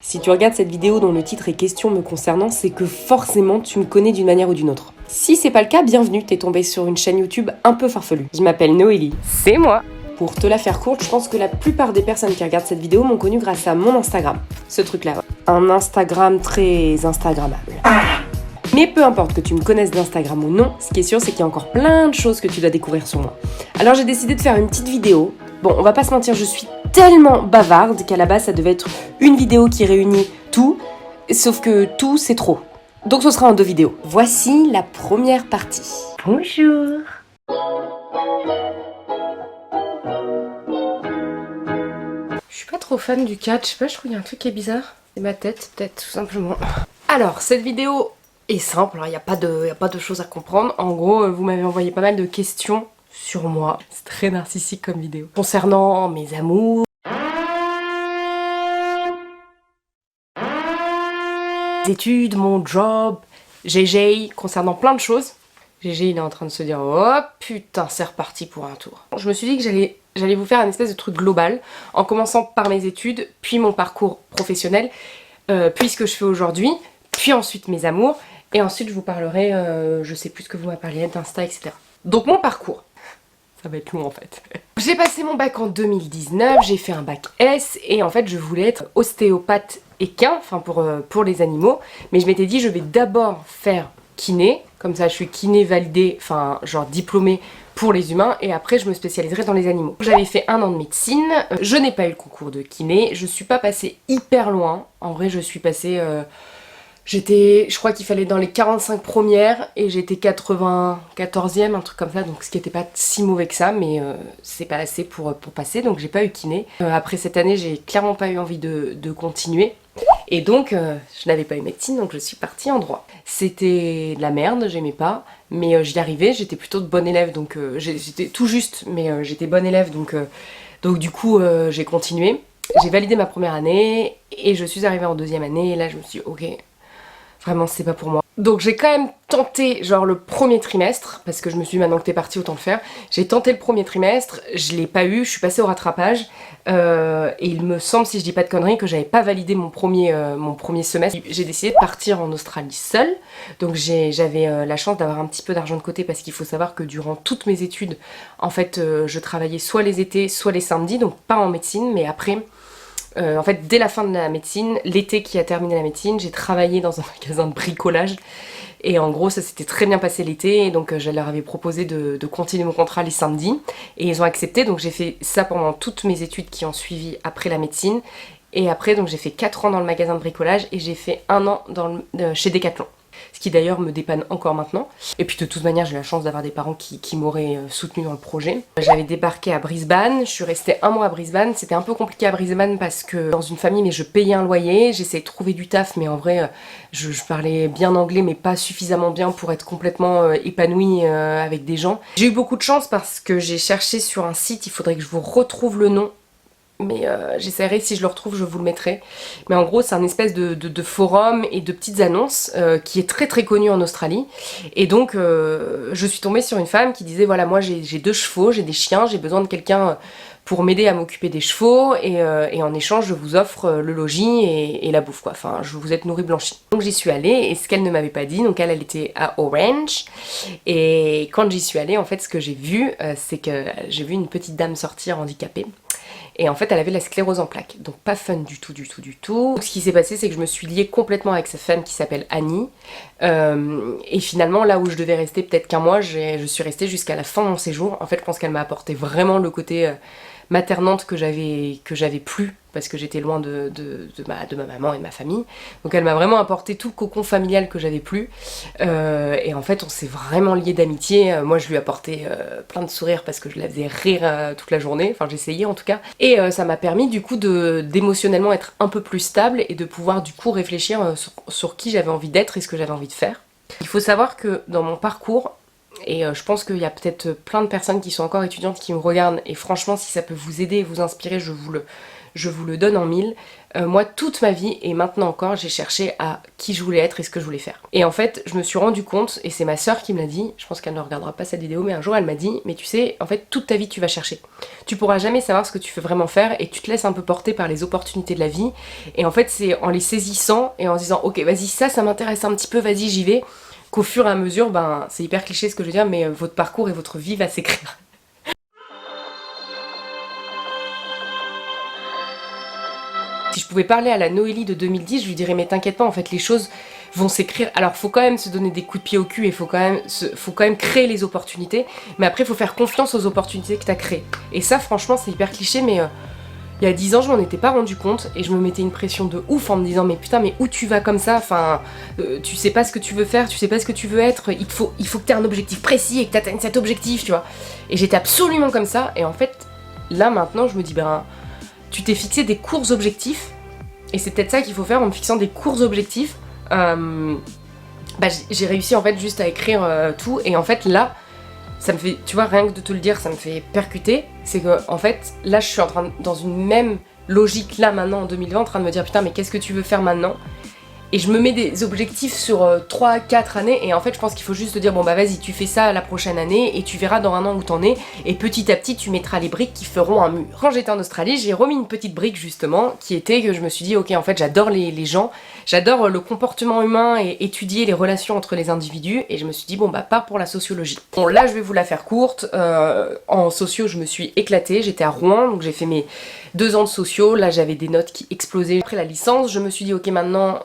Si tu regardes cette vidéo dont le titre est question me concernant, c'est que forcément tu me connais d'une manière ou d'une autre. Si c'est pas le cas, bienvenue, t'es tombé sur une chaîne YouTube un peu farfelue. Je m'appelle Noélie. C'est moi. Pour te la faire courte, je pense que la plupart des personnes qui regardent cette vidéo m'ont connue grâce à mon Instagram. Ce truc-là, ouais. Un Instagram très instagrammable. Mais peu importe que tu me connaisses d'Instagram ou non, ce qui est sûr c'est qu'il y a encore plein de choses que tu dois découvrir sur moi. Alors j'ai décidé de faire une petite vidéo. Bon, on va pas se mentir, je suis tellement bavarde qu'à la base ça devait être une vidéo qui réunit tout, sauf que tout c'est trop. Donc ce sera en 2 vidéos. Voici la première partie. Bonjour. Je suis pas trop fan du catch, je sais pas, je trouve qu'il y a un truc qui est bizarre. C'est ma tête peut-être tout simplement. Alors cette vidéo est simple, il n'y a pas de choses à comprendre. En gros, vous m'avez envoyé pas mal de questions sur moi. C'est très narcissique comme vidéo. Concernant mes amours, mes études, mon job, GG, concernant plein de choses. GG il est en train de se dire oh putain c'est reparti pour un tour. Je me suis dit que j'allais vous faire une espèce de truc global en commençant par mes études, puis mon parcours professionnel, puis ce que je fais aujourd'hui, puis ensuite mes amours, et ensuite je vous parlerai, je sais plus ce que vous m'avez parlé, d'Insta, etc. Donc mon parcours, ça va être long en fait. J'ai passé mon bac en 2019, j'ai fait un bac S, et en fait je voulais être ostéopathe équin, enfin pour les animaux, mais je m'étais dit je vais d'abord faire kiné, comme ça je suis kiné validée, enfin genre diplômée pour les humains, et après je me spécialiserai dans les animaux. J'avais fait 1 an de médecine, je n'ai pas eu le concours de kiné, je suis pas passée hyper loin, en vrai je suis passée... je crois qu'il fallait dans les 45 premières et j'étais 94e, un truc comme ça, donc ce qui était pas si mauvais que ça, mais c'est pas assez pour passer, donc j'ai pas eu kiné. Après cette année, j'ai clairement pas eu envie de continuer, et donc je n'avais pas eu médecine, donc je suis partie en droit. C'était de la merde, j'aimais pas, mais j'y arrivais, j'étais plutôt de bonne élève, donc j'étais tout juste, mais j'étais bonne élève, donc du coup j'ai continué. J'ai validé ma première année, et je suis arrivée en 2e année, et là je me suis dit ok, vraiment c'est pas pour moi. Donc j'ai quand même tenté genre le premier trimestre, parce que je me suis dit maintenant que t'es parti autant le faire. J'ai tenté le premier trimestre, je l'ai pas eu, je suis passée au rattrapage, et il me semble, si je dis pas de conneries, que j'avais pas validé mon premier semestre. J'ai décidé de partir en Australie seule, donc j'avais la chance d'avoir un petit peu d'argent de côté, parce qu'il faut savoir que durant toutes mes études, en fait je travaillais soit les étés, soit les samedis, donc pas en médecine, mais après... en fait, dès la fin de la médecine, l'été qui a terminé la médecine, j'ai travaillé dans un magasin de bricolage. Et en gros, ça s'était très bien passé l'été. Et donc, je leur avais proposé de continuer mon contrat les samedis. Et ils ont accepté. Donc, j'ai fait ça pendant toutes mes études qui ont suivi après la médecine. Et après, donc j'ai fait 4 ans dans le magasin de bricolage. Et j'ai fait 1 an chez Decathlon. Ce qui d'ailleurs me dépanne encore maintenant. Et puis de toute manière j'ai la chance d'avoir des parents qui m'auraient soutenu dans le projet. J'avais débarqué à Brisbane, je suis restée 1 mois à Brisbane. C'était un peu compliqué à Brisbane parce que dans une famille, mais je payais un loyer, j'essayais de trouver du taf, mais en vrai je parlais bien anglais mais pas suffisamment bien pour être complètement épanouie avec des gens. J'ai eu beaucoup de chance parce que j'ai cherché sur un site, il faudrait que je vous retrouve le nom. Mais j'essaierai, si je le retrouve, je vous le mettrai. Mais en gros, c'est un espèce de forum et de petites annonces qui est très très connu en Australie. Et donc, je suis tombée sur une femme qui disait, voilà, moi j'ai 2 chevaux, j'ai des chiens, j'ai besoin de quelqu'un pour m'aider à m'occuper des chevaux. Et en échange, je vous offre le logis et la bouffe, quoi. Enfin, vous êtes nourri blanchi. Donc j'y suis allée, et ce qu'elle ne m'avait pas dit, donc elle était à Orange. Et quand j'y suis allée, en fait, ce que j'ai vu, c'est que j'ai vu une petite dame sortir handicapée. Et en fait, elle avait la sclérose en plaques. Donc pas fun du tout, du tout, du tout. Donc, ce qui s'est passé, c'est que je me suis liée complètement avec cette femme qui s'appelle Annie. Et finalement, là où je devais rester peut-être qu'un mois, je suis restée jusqu'à la fin de mon séjour. En fait, je pense qu'elle m'a apporté vraiment le côté maternante que j'avais plus, parce que j'étais loin de ma maman et de ma famille. Donc elle m'a vraiment apporté tout le cocon familial que j'avais plus. Et en fait, on s'est vraiment liés d'amitié. Moi, je lui apportais plein de sourires parce que je la faisais rire toute la journée. Enfin, j'essayais en tout cas. Et ça m'a permis du coup d'émotionnellement être un peu plus stable et de pouvoir du coup réfléchir sur qui j'avais envie d'être et ce que j'avais envie de faire. Il faut savoir que dans mon parcours, et je pense qu'il y a peut-être plein de personnes qui sont encore étudiantes qui me regardent, et franchement si ça peut vous aider et vous inspirer, je vous le donne en 1000. Moi, toute ma vie, et maintenant encore, j'ai cherché à qui je voulais être et ce que je voulais faire. Et en fait, je me suis rendu compte, et c'est ma soeur qui me l'a dit, je pense qu'elle ne regardera pas cette vidéo, mais un jour elle m'a dit, mais tu sais, en fait, toute ta vie tu vas chercher. Tu pourras jamais savoir ce que tu veux vraiment faire, et tu te laisses un peu porter par les opportunités de la vie. Et en fait, c'est en les saisissant et en se disant, ok, vas-y, ça m'intéresse un petit peu, vas-y, j'y vais, qu'au fur et à mesure, ben, c'est hyper cliché ce que je veux dire, mais votre parcours et votre vie va s'écrire. Si je pouvais parler à la Noélie de 2010, je lui dirais mais t'inquiète pas, en fait les choses vont s'écrire. Alors faut quand même se donner des coups de pied au cul et faut quand même créer les opportunités, mais après faut faire confiance aux opportunités que t'as créées. Et ça franchement c'est hyper cliché, mais il y a 10 ans je m'en étais pas rendu compte et je me mettais une pression de ouf en me disant mais putain mais où tu vas comme ça, enfin tu sais pas ce que tu veux faire, tu sais pas ce que tu veux être, il faut que t'aies un objectif précis et que t'atteignes cet objectif, tu vois. Et j'étais absolument comme ça et en fait là maintenant je me dis ben tu t'es fixé des courts objectifs, et c'est peut-être ça qu'il faut faire en me fixant des courts objectifs. J'ai réussi en fait juste à écrire tout, et en fait là, ça me fait, tu vois, rien que de te le dire, ça me fait percuter. C'est que en fait, là je suis dans une même logique là maintenant en 2020, en train de me dire putain mais qu'est-ce que tu veux faire maintenant ? Et je me mets des objectifs sur 3-4 années, et en fait je pense qu'il faut juste te dire bon bah vas-y tu fais ça la prochaine année et tu verras dans un an où t'en es, et petit à petit tu mettras les briques qui feront un mur. Quand j'étais en Australie, j'ai remis une petite brique justement qui était que je me suis dit ok en fait j'adore les gens, j'adore le comportement humain et étudier les relations entre les individus, et je me suis dit bon bah pars pour la sociologie. Bon là je vais vous la faire courte, en socio je me suis éclatée, j'étais à Rouen donc j'ai fait mes 2 ans de socio, là j'avais des notes qui explosaient. Après la licence, je me suis dit ok maintenant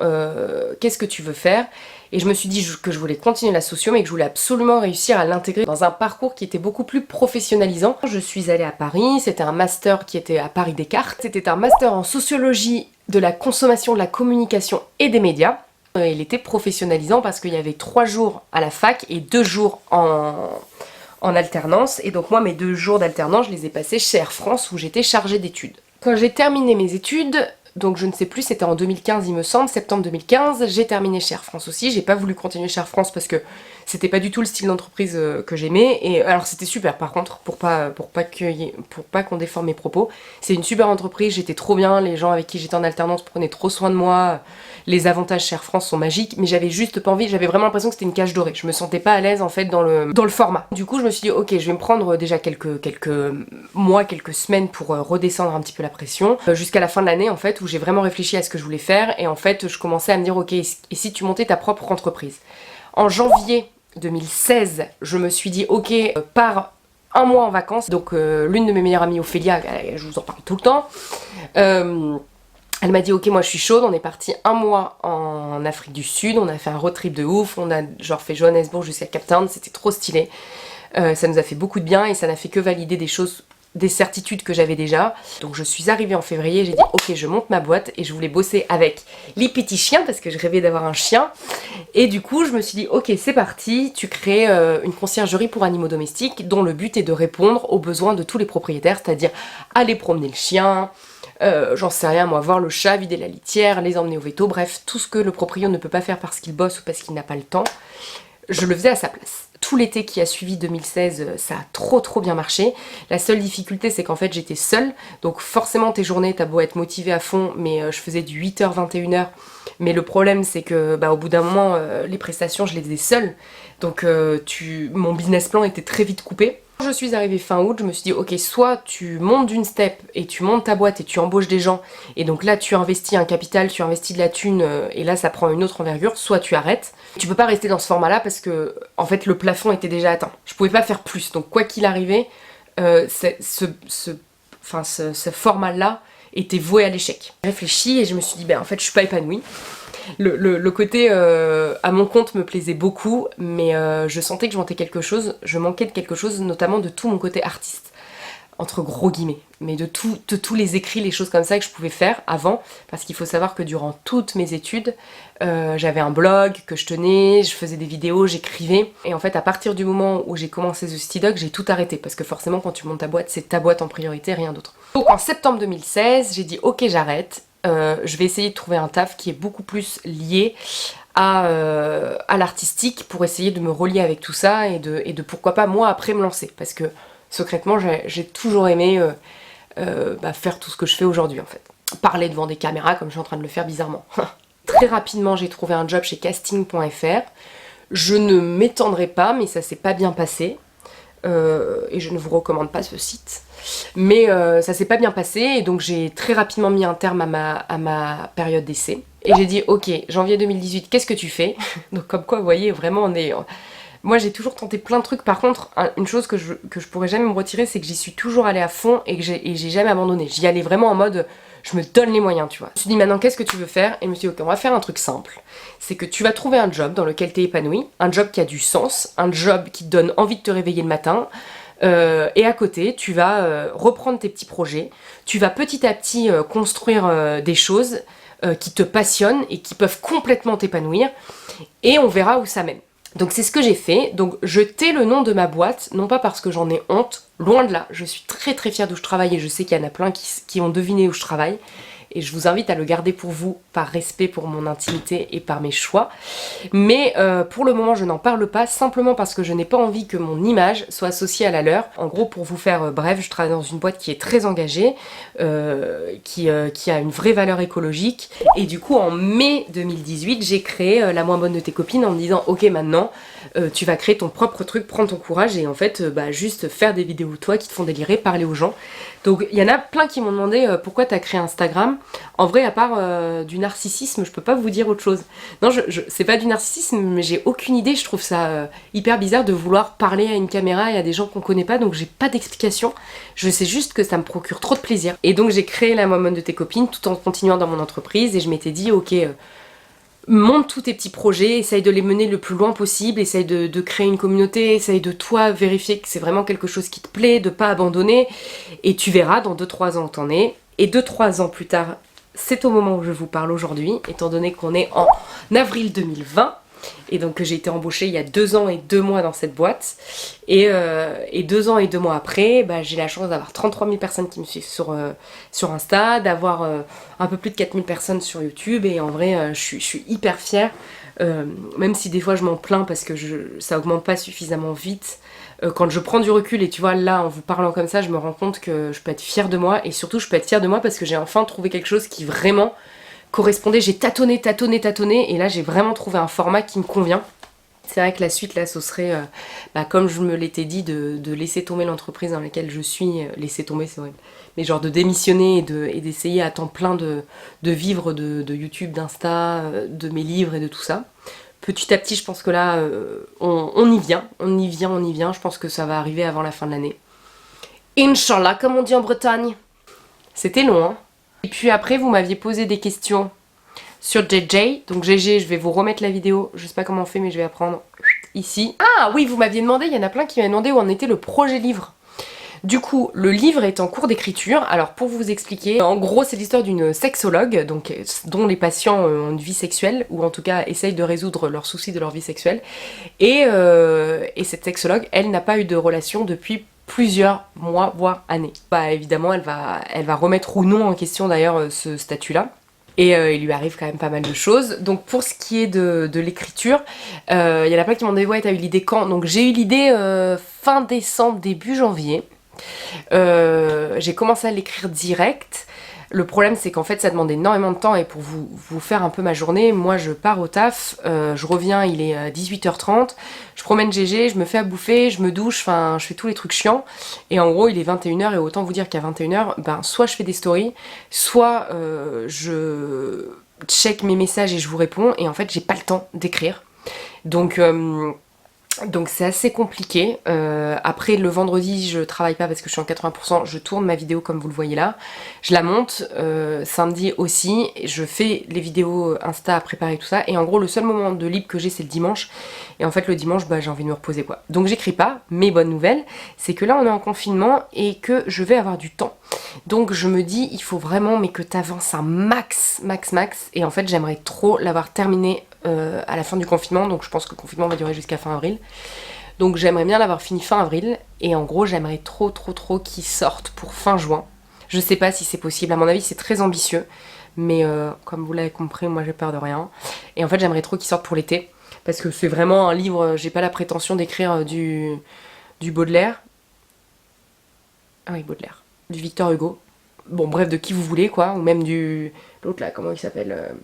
qu'est-ce que tu veux faire ? Et je me suis dit que je voulais continuer la socio, mais que je voulais absolument réussir à l'intégrer dans un parcours qui était beaucoup plus professionnalisant. Je suis allée à Paris, c'était un master qui était à Paris Descartes, c'était un master en sociologie de la consommation, de la communication et des médias. Il était professionnalisant parce qu'il y avait 3 jours à la fac et 2 jours en alternance, et donc moi mes 2 jours d'alternance je les ai passés chez Air France où j'étais chargée d'études. Quand j'ai terminé mes études, donc je ne sais plus, c'était en 2015 il me semble, septembre 2015, j'ai terminé chez Air France aussi. J'ai pas voulu continuer chez Air France parce que c'était pas du tout le style d'entreprise que j'aimais, et alors c'était super par contre, pour pas qu'on déforme mes propos, c'est une super entreprise, j'étais trop bien, les gens avec qui j'étais en alternance prenaient trop soin de moi, les avantages chez Air France sont magiques, mais j'avais juste pas envie, j'avais vraiment l'impression que c'était une cage dorée, je me sentais pas à l'aise en fait dans le format. Du coup je me suis dit ok je vais me prendre déjà quelques mois, quelques semaines pour redescendre un petit peu la pression, jusqu'à la fin de l'année en fait où j'ai vraiment réfléchi à ce que je voulais faire, et en fait je commençais à me dire ok et si tu montais ta propre entreprise. En janvier 2016, je me suis dit ok, pars un mois en vacances. Donc l'une de mes meilleures amies, Ophélia, je vous en parle tout le temps, elle m'a dit ok moi je suis chaude, on est parti un mois en Afrique du Sud, on a fait un road trip de ouf, on a genre fait Johannesburg jusqu'à Cape Town, c'était trop stylé, ça nous a fait beaucoup de bien et ça n'a fait que valider des choses, des certitudes que j'avais déjà. Donc je suis arrivée en février, j'ai dit ok je monte ma boîte, et je voulais bosser avec les petits chiens parce que je rêvais d'avoir un chien, et du coup je me suis dit ok c'est parti, tu crées une conciergerie pour animaux domestiques dont le but est de répondre aux besoins de tous les propriétaires, c'est-à-dire aller promener le chien, j'en sais rien moi, voir le chat, vider la litière, les emmener au veto, bref tout ce que le proprio ne peut pas faire parce qu'il bosse ou parce qu'il n'a pas le temps, je le faisais à sa place. Tout l'été qui a suivi 2016, ça a trop bien marché. La seule difficulté, c'est qu'en fait, j'étais seule. Donc forcément, tes journées, t'as beau être motivée à fond, mais je faisais du 8h, 21h. Mais le problème, c'est que au bout d'un moment, les prestations, je les faisais seule. Donc mon business plan était très vite coupé. Quand je suis arrivée fin août, je me suis dit ok, soit tu montes d'une step et tu montes ta boîte et tu embauches des gens, et donc là tu investis un capital, tu investis de la thune, et là ça prend une autre envergure, soit tu arrêtes. Tu peux pas rester dans ce format là parce que en fait le plafond était déjà atteint, je pouvais pas faire plus, donc quoi qu'il arrivait, ce format là était voué à l'échec. J'ai réfléchi et je me suis dit en fait je suis pas épanouie. Le côté à mon compte me plaisait beaucoup, mais je sentais que je manquais de quelque chose, notamment de tout mon côté artiste, entre gros guillemets, mais de tous les écrits, les choses comme ça que je pouvais faire avant, parce qu'il faut savoir que durant toutes mes études, j'avais un blog que je tenais, je faisais des vidéos, j'écrivais, et en fait à partir du moment où j'ai commencé The City Dog, j'ai tout arrêté, parce que forcément quand tu montes ta boîte, c'est ta boîte en priorité, rien d'autre. Donc en septembre 2016, j'ai dit ok j'arrête, je vais essayer de trouver un taf qui est beaucoup plus lié à l'artistique pour essayer de me relier avec tout ça et de pourquoi pas moi après me lancer, parce que secrètement j'ai toujours aimé faire tout ce que je fais aujourd'hui en fait. parler devant des caméras comme je suis en train de le faire bizarrement. Très rapidement, j'ai trouvé un job chez casting.fr. Je ne m'étendrai pas, mais ça s'est pas bien passé. Et je ne vous recommande pas ce site. Mais ça s'est pas bien passé et donc j'ai très rapidement mis un terme à ma période d'essai. Et j'ai dit ok, janvier 2018, qu'est-ce que tu fais? Donc comme quoi vous voyez vraiment on est... Moi j'ai toujours tenté plein de trucs, par contre une chose que je pourrais jamais me retirer, c'est que j'y suis toujours allée à fond et que j'ai jamais abandonné. J'y allais vraiment en mode je me donne les moyens, tu vois. Je me suis dit maintenant qu'est-ce que tu veux faire? Et je me suis dit ok, on va faire un truc simple. C'est que tu vas trouver un job dans lequel t'es épanoui, un job qui a du sens, un job qui te donne envie de te réveiller le matin. Et à côté, tu vas reprendre tes petits projets, tu vas petit à petit construire des choses qui te passionnent et qui peuvent complètement t'épanouir, et on verra où ça mène. Donc c'est ce que j'ai fait, donc je tais le nom de ma boîte, non pas parce que j'en ai honte, loin de là, je suis très très fière d'où je travaille et je sais qu'il y en a plein qui ont deviné où je travaille. Et je vous invite à le garder pour vous, par respect pour mon intimité et par mes choix. Mais pour le moment, je n'en parle pas, simplement parce que je n'ai pas envie que mon image soit associée à la leur. En gros, pour vous faire bref, je travaille dans une boîte qui est très engagée, qui a une vraie valeur écologique. Et du coup, en mai 2018, j'ai créé La Moins Bonne de Tes Copines en me disant « Ok, maintenant, tu vas créer ton propre truc, prends ton courage et en fait, juste faire des vidéos toi qui te font délirer, parler aux gens. » Donc il y en a plein qui m'ont demandé pourquoi t'as créé Instagram. En vrai, à part du narcissisme, je peux pas vous dire autre chose. Non, c'est pas du narcissisme, mais j'ai aucune idée. Je trouve ça hyper bizarre de vouloir parler à une caméra et à des gens qu'on connaît pas, donc j'ai pas d'explication. Je sais juste que ça me procure trop de plaisir. Et donc j'ai créé La Moins Bonne de Tes Copines tout en continuant dans mon entreprise et je m'étais dit ok, monte tous tes petits projets, essaye de les mener le plus loin possible, essaye de créer une communauté, essaye de toi vérifier que c'est vraiment quelque chose qui te plaît, de pas abandonner, et tu verras dans 2-3 ans où t'en es. Et 2-3 ans plus tard, c'est au moment où je vous parle aujourd'hui, étant donné qu'on est en avril 2020, et donc j'ai été embauchée il y a 2 ans et 2 mois dans cette boîte, et 2 ans et 2 mois après, j'ai la chance d'avoir 33 000 personnes qui me suivent sur Insta, d'avoir un peu plus de 4 000 personnes sur YouTube, et en vrai je suis hyper fière, même si des fois je m'en plains parce que ça augmente pas suffisamment vite. Quand je prends du recul et tu vois là en vous parlant comme ça, je me rends compte que je peux être fière de moi, et surtout je peux être fière de moi parce que j'ai enfin trouvé quelque chose qui vraiment correspondait. J'ai tâtonné et là j'ai vraiment trouvé un format qui me convient. C'est vrai que la suite là ce serait comme je me l'étais dit de laisser tomber l'entreprise dans laquelle je suis, laisser tomber c'est horrible, mais genre de démissionner et d'essayer à temps plein de vivre de YouTube, d'Insta, de mes livres et de tout ça. Petit à petit je pense que là on y vient, je pense que ça va arriver avant la fin de l'année. Inch'Allah comme on dit en Bretagne. C'était long hein. Et puis après vous m'aviez posé des questions sur JJ, donc GG je vais vous remettre la vidéo, je sais pas comment on fait mais je vais apprendre ici. Ah oui vous m'aviez demandé, il y en a plein qui m'avaient demandé où en était le projet livre. Du coup, le livre est en cours d'écriture. Alors pour vous expliquer, en gros c'est l'histoire d'une sexologue, donc, dont les patients ont une vie sexuelle, ou en tout cas essayent de résoudre leurs soucis de leur vie sexuelle. Et cette sexologue, elle n'a pas eu de relation depuis plusieurs mois, voire années. Évidemment, elle va remettre ou non en question d'ailleurs ce statut-là. Et il lui arrive quand même pas mal de choses. Donc pour ce qui est de l'écriture, il y en a plein qui m'ont dit ouais t'as eu l'idée quand? Donc j'ai eu l'idée fin décembre, début janvier. J'ai commencé à l'écrire direct. Le problème c'est qu'en fait ça demande énormément de temps, et pour vous faire un peu ma journée, moi je pars au taf, je reviens, il est 18h30, je promène GG, je me fais à bouffer, je me douche, enfin je fais tous les trucs chiants, et en gros il est 21h, et autant vous dire qu'à 21h, soit je fais des stories, soit je check mes messages et je vous réponds, et en fait j'ai pas le temps d'écrire. Donc c'est assez compliqué. Après le vendredi je travaille pas parce que je suis en 80%, je tourne ma vidéo comme vous le voyez là, je la monte, samedi aussi, je fais les vidéos Insta à préparer tout ça, et en gros le seul moment de libre que j'ai c'est le dimanche, et en fait le dimanche j'ai envie de me reposer quoi. Donc j'écris pas, mais bonne nouvelle, c'est que là on est en confinement et que je vais avoir du temps. Donc je me dis il faut vraiment mais que t'avances un max, et en fait j'aimerais trop l'avoir terminé à la fin du confinement, donc je pense que le confinement va durer jusqu'à fin avril. Donc j'aimerais bien l'avoir fini fin avril, et en gros j'aimerais trop qu'il sorte pour fin juin. Je sais pas si c'est possible, à mon avis c'est très ambitieux, mais comme vous l'avez compris, moi j'ai peur de rien. Et en fait j'aimerais trop qu'il sorte pour l'été, parce que c'est vraiment un livre, j'ai pas la prétention d'écrire du Baudelaire. Ah oui, Baudelaire. Du Victor Hugo. bon bref, de qui vous voulez quoi, ou même l'autre là, comment il s'appelle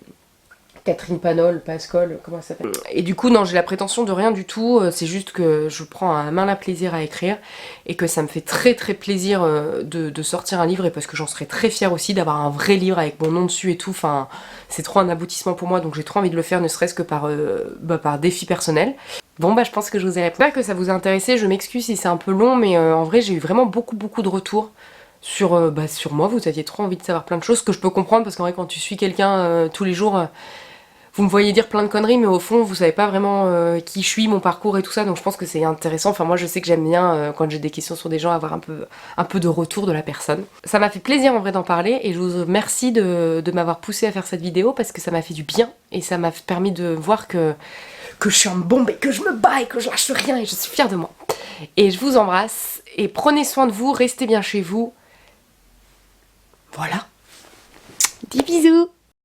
Catherine Panol, Pascal, comment elle s'appelle. Et du coup non, j'ai la prétention de rien du tout, c'est juste que je prends un malin plaisir à écrire et que ça me fait très très plaisir de sortir un livre, et parce que j'en serais très fière aussi d'avoir un vrai livre avec mon nom dessus et tout, enfin c'est trop un aboutissement pour moi, donc j'ai trop envie de le faire, ne serait-ce que par défi personnel. Bon bah je pense que je vous ai répondu. J'espère que ça vous a intéressé, je m'excuse si c'est un peu long, mais en vrai j'ai eu vraiment beaucoup de retours sur moi, vous aviez trop envie de savoir plein de choses, que je peux comprendre, parce qu'en vrai quand tu suis quelqu'un tous les jours, vous me voyez dire plein de conneries, mais au fond vous savez pas vraiment qui je suis, mon parcours et tout ça, donc je pense que c'est intéressant. Enfin moi je sais que j'aime bien quand j'ai des questions sur des gens avoir un peu de retour de la personne. Ça m'a fait plaisir en vrai d'en parler, et je vous remercie de m'avoir poussé à faire cette vidéo, parce que ça m'a fait du bien et ça m'a permis de voir que je suis en bombe et que je me bats et que je lâche rien, et je suis fière de moi. Et je vous embrasse et prenez soin de vous, restez bien chez vous. Voilà. Des bisous.